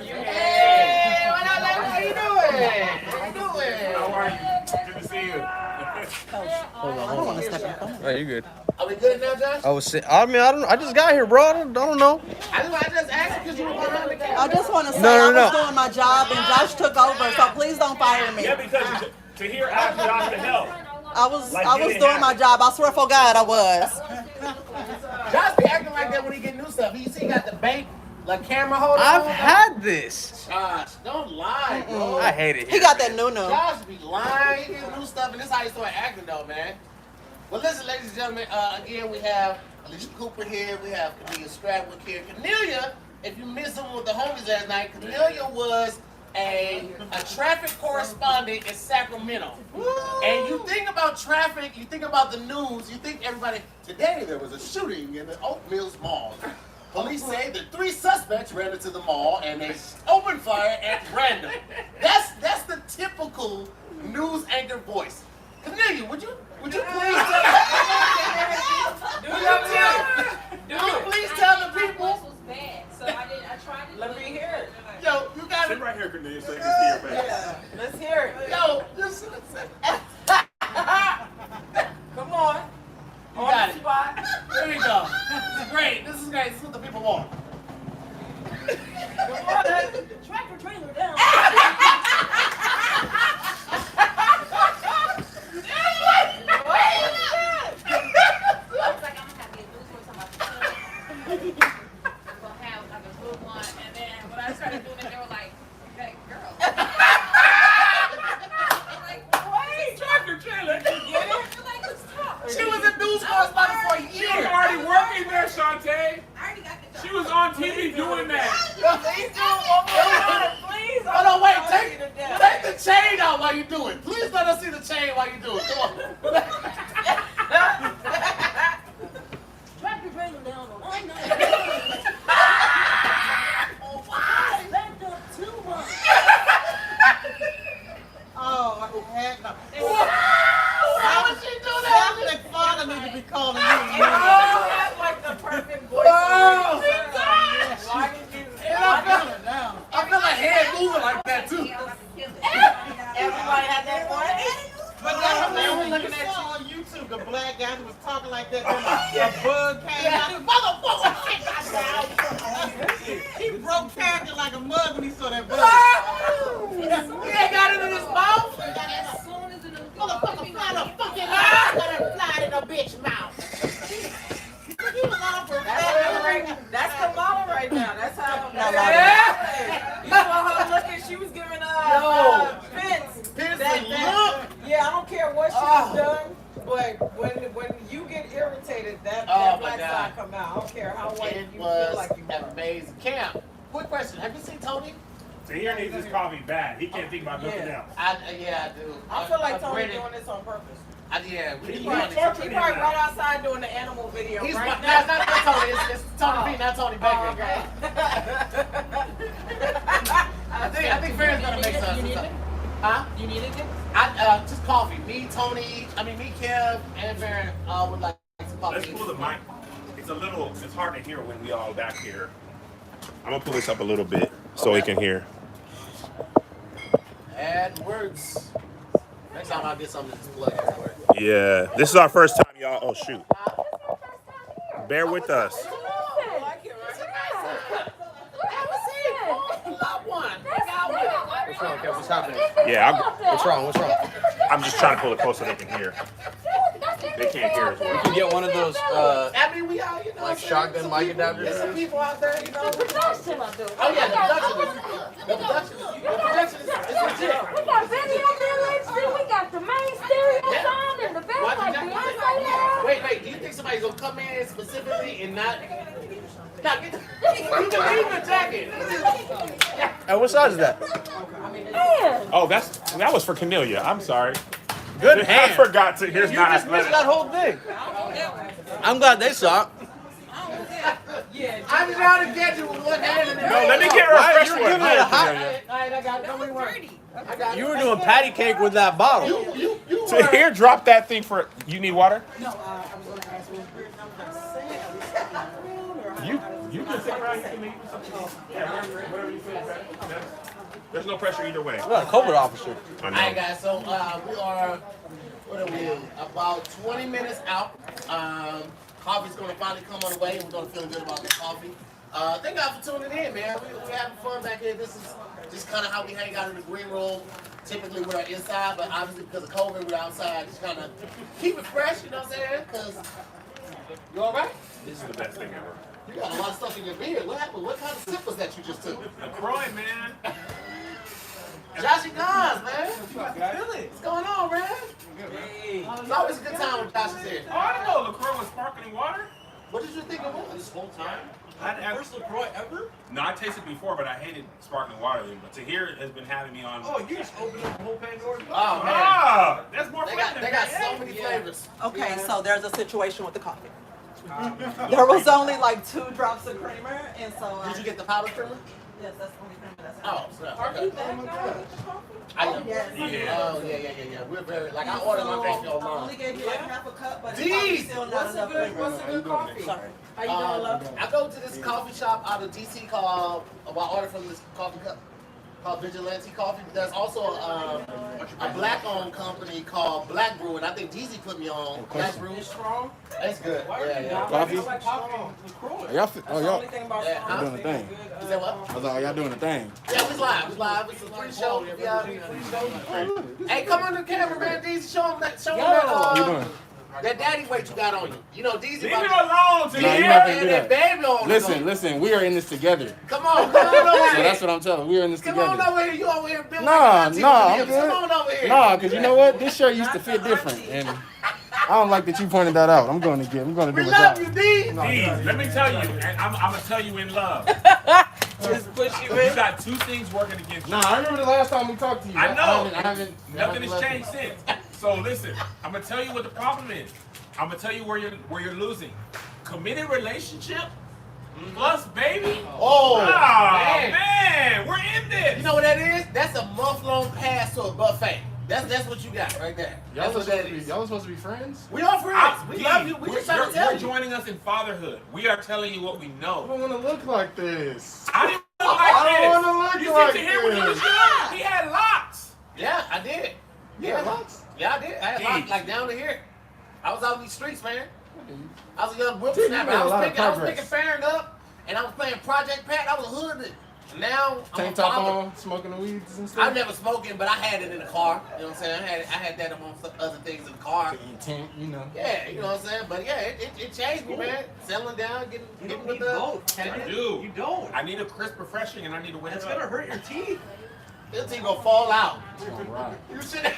Hey, what up, lady? How you doing? How you doing? How are you? Good to see you. I don't want to step in front of Oh, you good? Are we good now, Josh? I was. I mean, I don't. I just got here, bro. I don't know. I just asked you because you were behind the camera. I just want to say No, I no, was no. doing my job and Josh took over, so please don't fire me. Yeah, because to hear ask Josh to help. I was doing my job. I swear for God I was. Josh be acting like that when he get new stuff. You see, he got the bank, like camera holder. I've on. had this. Josh, don't lie, bro. I hate it. He got that new. Josh be lying. He get new stuff, and this is how he start acting, though, man. Well, listen, ladies and gentlemen. Again, we have Alicia Cooper here. We have Cornelia Stratwood here. Cornelia, if you missed him with the homies last night, Cornelia was a traffic correspondent in Sacramento. And you think about traffic, you think about the news, you think everybody, today there was a shooting in the Oak Mills Mall. Police say that 3 suspects ran into the mall and they opened fire at random. That's the typical news anchor voice. Cornelia, would you please tell please tell the people? Was bad, so I tried to. Let me hear it. Yo, you gotta Sit right here, Cornelia, so you can see your face. Let's hear it. yo, just There you go. This is great. This is great. This is what the people want. Tractor trailer down. She was in news correspondent for a She was year. already working there, Shantae. She was on TV doing that. Please do it one more time. Please. Hold on, wait. I'm Take sorry to death. the chain out while you do it. Please let us see the chain while you do it. Come on. Tractor trailer down on 190. Backed up 2 months. Oh, I had no. How would she do that? Catholic father need to be calling you. You have like the perfect voice. Oh. Why did you? I feel like head moving like that too. Everybody had that voice. But that's what man was looking at you on YouTube. The black guy who was talking like that. Then a bug came out. Motherfucker, shit got down. He broke character like a mug when he saw that bug. He ain't got it in his mouth. Motherfucker, fly the fucking mouth. Let her fly in a bitch mouth. He was on for That's Kamala right now. That's how. Yeah. You saw her looking. She was giving Vince. Yeah, I don't care what she's done, but when you get irritated, that Oh, black my God. side come out. I don't care how white It you feel was like you are. amazing. Cam, quick question. Have you seen Tony? Tahir needs his coffee bad. He can't think about nothing else. Yeah, I do. I feel like Tony Brandon- doing this on purpose. Yeah, we He do. might He torture him probably now. right outside doing the animal video He's right no, now. it's not Tony. It's Tony B, not Tony Baker. Oh, okay. I think Farron's gonna make some. Huh? You need it? Just coffee. Me, Kev, and Farron would like some coffee. Let's pull the mic. It's hard to hear when we all back here. I'm gonna pull this up a little bit so he can hear. Add words. Next time I'll get something to display everywhere. Yeah, this is our first time, y'all. Oh shoot. Bear with us. What's wrong, Kev? What's happening? Yeah, What's wrong? What's wrong? I'm just trying to pull it close so they can hear. They can't hear as well. You can get one of those, I mean, we all, you know, like some shotgun people- mic adapters. There's some people out there, you know. Production, I do. Oh yeah, the production is legit. We got video village, then we got the main stereo sound in the back, Watch like it, Beyonce has. Wait, do you think somebody's gonna come in specifically and not? Now get the, you can leave the jacket. Hey, what size is that? Man, Oh, that was for Cornelia. I'm sorry. Good I hand. forgot to. Here's You not just missed athletic. that whole thing. I'm glad they saw it. I'm trying to get you with one hand and then. No, let me get her a Right, fresh you one. were giving it a hot. Alright, I got it. Don't worry. I got You were doing patty cake with that bottle. you Tahir, drop that thing for. You need water? You can sit around. You can eat something. Yeah, whatever you feel better. There's no pressure either way. You're not a COVID officer. I Alright know. guys, so we are about 20 minutes out. Coffee's gonna finally come on the way and we're gonna feel good about the coffee. Thank God for tuning in, man. We're having fun back here. This is just kind of how we hang out in the green room. Typically we're inside, but obviously because of COVID we're outside. Just kind of keep it fresh, you know what I'm saying? Cause you all right? This is the best thing ever. You got a lot of stuff in your beard. What happened? What kind of sip was that you just took? LaCroix, man. Joshy Gons, man. What's going on, man? It's always a good time when Josh is here. Oh, I didn't know LaCroix was sparkling water. What did you think it was this whole time? First LaCroix ever? No, I tasted before, but I hated sparkling water. But Tahir has been having me on. Oh, you just opened up the whole Pandora's box. Oh, man. Ah, that's more They fun. got so many flavors. Okay, so there's a situation with the coffee. There was only like 2 drops of creamer, and so Did you get the powder creamer? yes, that's the only creamer that's Oh, snap. Okay. I am. Yes. Yeah. Oh, yeah. We're very, like, I ordered my coffee I only online. gave you like half a cup, but it's Jeez! probably still not enough creamer. What's a good coffee? Sorry. How you doing, love? I go to this coffee shop out of DC called, I ordered from this coffee cup. called Vigilante Coffee. But there's also a black-owned company called Black Brew, and I think Jeezy put me on. Black Brew. Strong. That's good. Yeah. Coffee? I like coffee. Y'all, That's the y'all only thing about Yeah, strong. doing the thing. Is that what? I was like, oh, y'all doing the thing. Yeah, we live. It's a free show. Yeah. Hey, come on the camera, man. Jeezy, show them that. What you doing? That daddy weight you got on you. You know, Jeezy. Leave him alone, to Nah, you hear. not gonna do that that. baby on. Listen, we are in this together. Come on over So here. that's what I'm telling you. We are in this Come on together. over here. You over here building Nah, like a I'm Come good. on over here. Nah, because you know what? This shirt used to fit different. And I don't like that you pointed that out. I'm going to do We my love job. you, D. Please, let me tell you, and I'm gonna tell you in love. Just push you You in. got two things working against you. Nah, I remember the last time we talked to you. I know. haven't Nothing has changed since. So listen, I'm gonna tell you what the problem is. I'm gonna tell you where you're losing. Committed relationship plus baby. Oh, man, we're in this. You know what that is? That's a month-long pass to a buffet. That's what you got right there. That's what that is. Y'all was supposed to be friends? We all friends. We love you. We just trying to tell You're you. joining us in fatherhood. We are telling you what we I know. don't want to look like this. I didn't look like I don't this. wanna look You like seem to hear when he was this. young. He had locks. Yeah, I did. Yeah, lots. Yeah, I did. I had Jeez. lots like down to here. I was out in these streets, man. I was a young Dude, you whippersnapper. made a I was lot of picking progress. Farron up, and I was playing Project Pat. I was a hood. Now I'm Tank a top father. on, smoking the weeds and I stuff. never smoking, but I had it in the car. You know what I'm saying? I had that amongst other things in the car. Tent, you know. Yeah, you know what I'm saying? But yeah, it changed me, man. Settling down, getting with the. both. I Kevin. do. You don't. I need a crisp refreshing and I need to wake It's up. gonna hurt your teeth. This thing gonna fall out. All right. You should.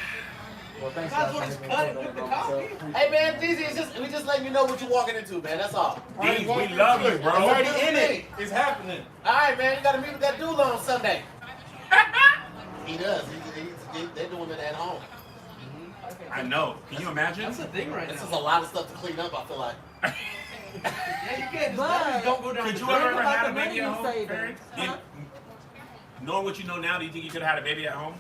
Well, thanks, That's guys. what it's cutting with the coffee. Hey man, DZ, we just letting you know what you're walking into, man. That's all. D, we love you, bro. already in it. It's happening. All right, man. You gotta meet with that dude on Sunday. He does. They're doing it at home. I know. Can you imagine? That's the thing right This is now. a lot of stuff to clean up. I feel like. Yeah, you can't just But- don't go down Could the you drain. have ever about had the a baby money at you home, saving. Karen? Huh? Knowing what you know now, do you think you could have had a baby at home?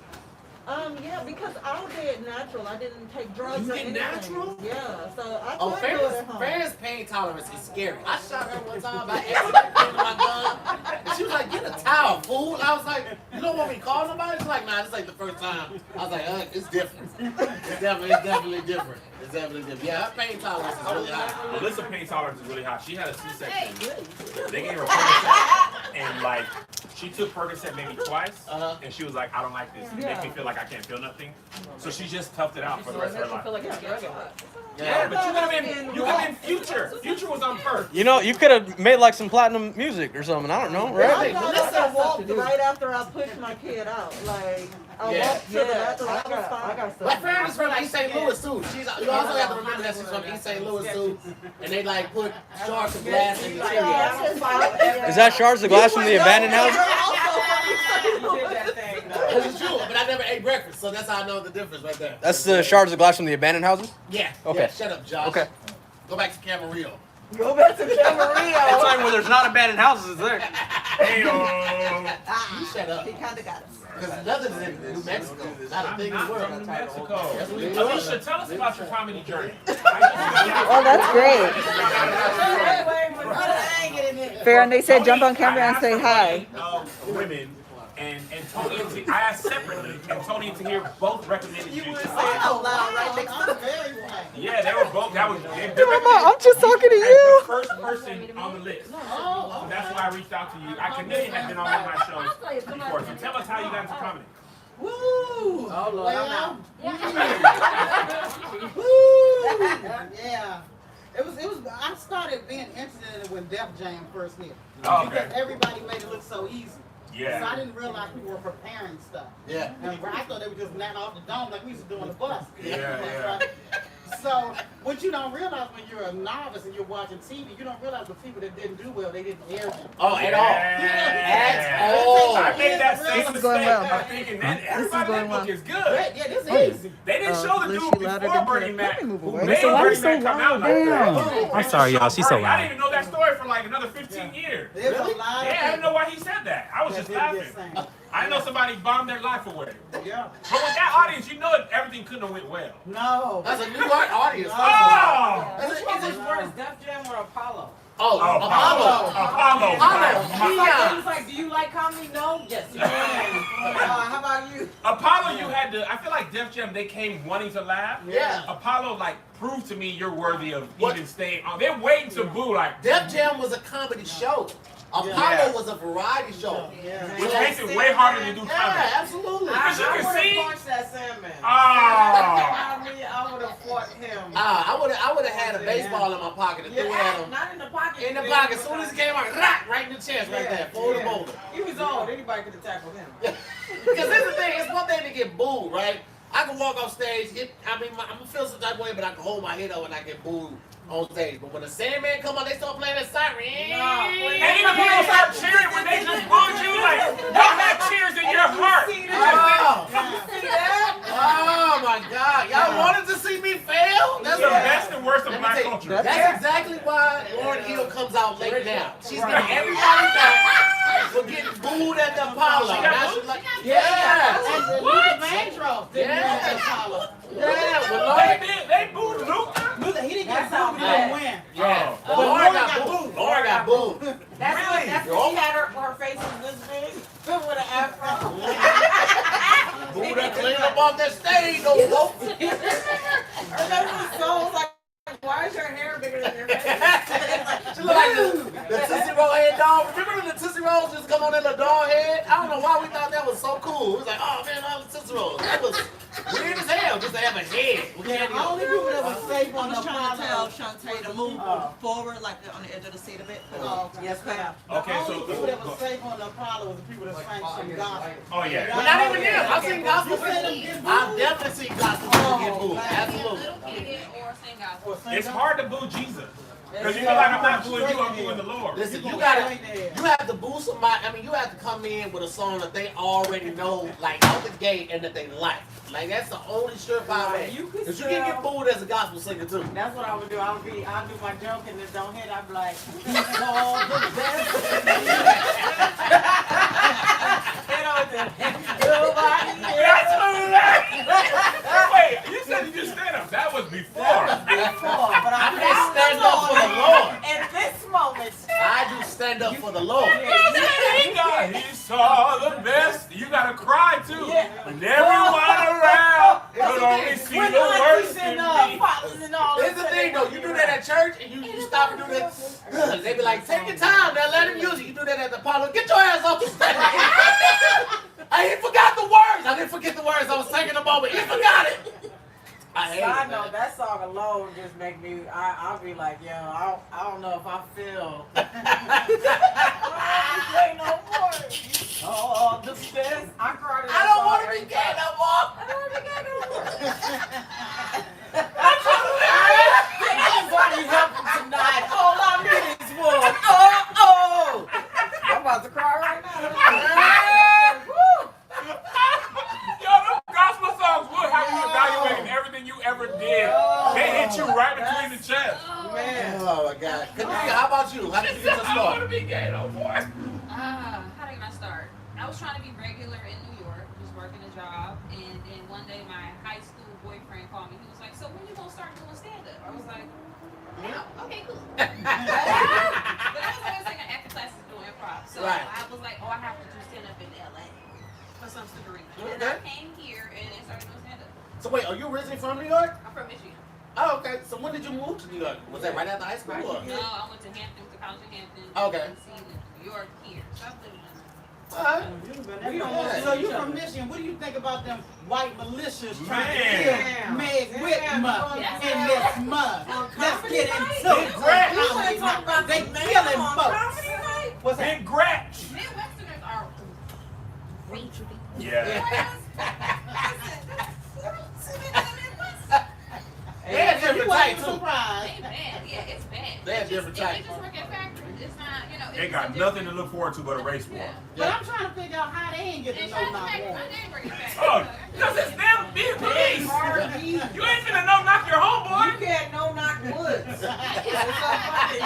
Yeah, because I did natural. I didn't take drugs You or did anything. natural? Yeah, so I Oh, could do it at home. Farron's pain tolerance is scary. I shot her one time by accident with my gun, and she was like, "Get a towel, fool." I was like, "You don't want me to call nobody?" She's like, "Nah, this ain't the first time." I was like, "It's different. It's definitely different. It's definitely different." Yeah, her pain tolerance is really high. Melissa's pain tolerance is really high. She had a C-section. They gave her Percocet, and like she took Percocet maybe twice, and she was like, "I don't like this. It makes me feel like I can't feel nothing." So she just toughed it out for the rest of her life. like it's regular. Yeah, but you could have been Future. Future was on first. You know, you could have made like some platinum music or something. I don't know, I right? thought I walked right after I pushed my kid out. Like, I Yeah. walked to the bathroom. I was fine. My friend is from East St. Louis too. You also have to remember that she's from East St. Louis too, and they like put shards of glass in the interior. Is that shards of glass from the abandoned house? You did that thing. This is true, but I never ate breakfast, so that's how I know the difference right there. That's the shards of glass from the abandoned houses? Yeah. Okay. Yeah, shut up, Josh. Okay. Go back to Camarillo. Go back to Camarillo. It's like where there's not abandoned houses, is there? Hey-o. You shut up. He kind of got us. Because nothing is in New Mexico. Not a thing in the Not world. from New Mexico. That's what we do. Alicia, tell us about your comedy journey. Oh, that's great. Farron, they said jump on camera and say hi. Women and Tony and I asked separately, and Tony and Tahir both recommended you. out loud right next to the Yeah, they were both. That was. I'm just talking to As you. the first person on the list. So that's why I reached out to you. I Camille had been on one of my shows before. So tell us how you got into comedy. Woo! Oh, Lord, I'm out. Yeah. It was. I started being interested in it when Def Jam first hit. Oh, Because okay. everybody made it look so easy. So I Yeah. didn't realize people were preparing stuff. Yeah. And I thought they were just knocking off the dome like we used to do on the bus. Yeah. So what you don't realize when you're a novice and you're watching TV, you don't realize the people that didn't do well, they didn't air them. Oh, at all. Yeah. all. I made that same This is mistake. going well. I'm thinking, man, everybody going in that book well. is good. Yeah, this is easy. They didn't show the Lucy dude louder before than Bernie Ted. Mac. Let me move Who away. made So why Bernie you so Mac come out loud? like Damn. that. I'm sorry, y'all. She's so Bernie, I loud. didn't even know that story for like another 15 years. There's a lot of Yeah, I didn't know why he said that. I was just laughing. I didn't know somebody bombed their life away. Yeah. But with that audience, you know everything couldn't have went well. No. That's a new audience. Oh! Which one was worse, Def Jam or Apollo? Oh, Apollo. Apollo. Apollo. It Yeah. was like, do you like comedy? No? Yes. You can. Def Jam, they came wanting to laugh. Yeah. Apollo, like, proved to me you're worthy of even staying on. They're waiting to boo, like. Def Jam was a comedy show. Apollo was a variety show. Which makes it way harder to do comedy. Yeah, absolutely. Because you I can would see. have punched that Sandman. Oh. I would have fought him. I would have had a baseball in my pocket and threw it at him. Not in the pocket. In the pocket. As soon as it came out, right in the chest right there. Fold him over. He was old. Anybody could have tackled him. Because here's the thing. It's one thing to get booed, right? I can walk off stage. I'm going to feel some type of way, but I can hold my head up and I get booed on stage. But when the Sandman come on, they start playing that siren. And even people start cheering when they just booed you. Like, y'all had cheers in your heart. Oh my God. Y'all wanted to see me fail? That's the best and worst of Let me black tell you, culture. that's exactly why Lauryn Hill comes out late now. She's getting everybody back for getting booed at the Apollo. Now she's like, yeah. What? Vandross didn't Yeah. win Apollo. Yeah, but They booed Luther. Luther, he didn't get That's how booed, he didn't bad. win. yeah. But Lauryn Lauryn got got booed. booed. Lauryn got booed. That's Really? what she had her face was this big. With an afro. Booed her clean up off that stage, though. Her soul was like, why is your hair bigger than your face? She look like the Tootsie Roll head dog. Remember when the Tootsie Rolls just come on in the dog head? I don't know why we thought that was so cool. It was like, oh man, all the Tootsie Rolls. That was weird as hell just to have a head. Yeah, the only people that was safe I on the was trying to tell Apollo. Shantae to move forward, like on the edge of the seat a bit. Yes, ma'am. Okay, The so. only people that was safe on the Apollo was the people that sang some gospel. Oh, yeah. But not even them. I've seen gospel You said them people. get booed? I've definitely seen gospel people get booed. Absolutely. Little kid or sing gospel. Or sing It's gospel. hard to boo Jesus. Because you feel like I'm not booing you, I'm booing the Lord. Listen, You you gonna gotta, stay there. you have to boo somebody. I mean, you have to come in with a song that they already know, like out the gate, and that they like. Like that's the only surefire way. You could Because you can get booed as a gospel singer too. That's what I would do. I'll do my joke and it don't hit. I'd be like, he's all the best. Wait, you said you just stand up. That was before. I can stand up for the Lord. At this moment, I do stand up for the Lord. He saw the best. You gotta cry too. Yeah. When everyone around could only see when the worst aunties in and me. fathers and all Here's the thing though, you do that at church and you stop and do that. They be like, take your time, now let him use it. You do that at the Apollo. Get your ass off the stage. I forgot the words. I didn't forget the words. I was taking a moment. You forgot it. I hate Side it. note, that song alone just make me. I'll be like, yo, I don't know if I feel. Play no more. Oh, the best. I cried. I don't want to be gay no more. I don't want to be gay no more. I'm trying to live. Anybody help me tonight? All I need is one. Oh. I'm about to cry right now. Woo. Yo, them gospel songs will have you evaluating everything you ever did. They hit you right between the chest. Man. Oh my God. Kanika, how about you? How did you get your I don't want start? to be gay no more. How did I start? I was trying to be regular in New York, just working a job, and then one day my high school boyfriend called me. He was like, "So when you gonna start doing stand-up?" I was like, "Oh, okay, cool." But I was always taking acting classes doing improv, so Right. I was like, "Oh, I have to do stand-up in LA for some stupid reason." And I came here and then started doing stand-up. So wait, are you originally from New York? I'm from Michigan. Oh, okay. So when did you move to New York? Was that right after high school? Or? No, I went to Hampton, to college in Hampton. Okay. DC, New York, here. So I've lived in All right. We don't want to. So you from Michigan? What do you think about them white militias trying to Man. kill Meg Whitmer Yes. in this month? Let's get into Big it. Gretch. You wanna talk about They the man killing on folks. comedy night? What's that? Big Gretch. Midwesterners are great to be. Yeah. They had different You type ain't too. surprised. They bad. Yeah, it's bad. They have different They types. just work at factories. It's not, you know. They got nothing to look forward to but a race war. But I'm trying to figure out how they ain't get They to try know to not make one. my name work at Oh, factories. because it's them being police. R&B. You ain't finna no knock your You homeboy. can't no knock woods. It's so fucking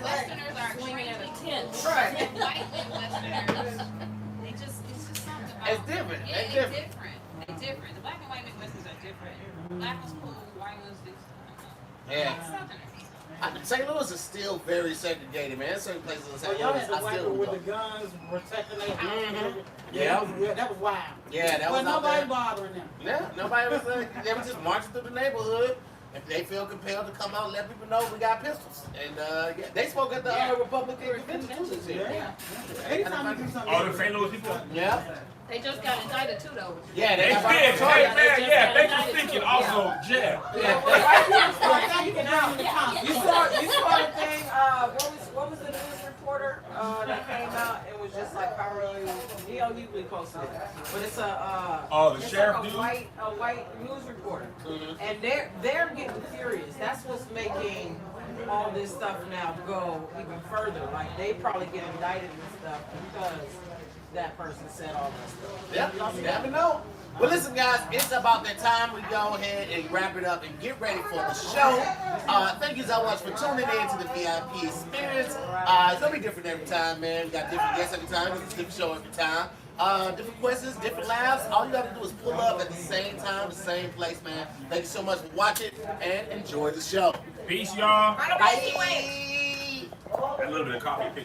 Westerners are extremely tense. Right. White Midwesterners, it's just something about It's different. Yeah, It's it's different. different. It's different. The black and white Midwesterners are different. Black ones cool, white ones, Yeah. Southerners. St. Louis is still very segregated, man. There's certain places in So St. y'all Louis had the I white still people would with the go. guns protecting their house. Mhm. Yeah, that was wild. Yeah, that But was out nobody there. bothering them. Yeah, nobody was they were just marching through the neighborhood. If they feel compelled to come out and let people know we got pistols. And yeah, they spoke at the Republican convention too this year. Yeah. Anytime you do something. All the St. Louis people? Yeah. They just got indicted too, though. Yeah, They got did. brought Hey, up man, yeah. Thanks for thinking. Also, jail. You saw the thing. What was the news reporter that came out? It was just like, how are you? He usually posted it, but it's a Oh, the it's sheriff like dude? a white news reporter, Mhm. and they're getting furious. That's what's making all this stuff now go even further. Like they probably get indicted and stuff because that person said all that stuff. Yep, you never know. Well, listen, guys, it's about that time we go ahead and wrap it up and get ready for the show. Thank you so much for tuning in to the VIP experience. It's gonna be different every time, man. We got different guests every time. It's a different show every time. Different questions, different laughs. All you gotta do is pull up at the same time, the same place, man. Thank you so much for watching and enjoy the show. Peace, y'all. Bye. A little bit of coffee picked me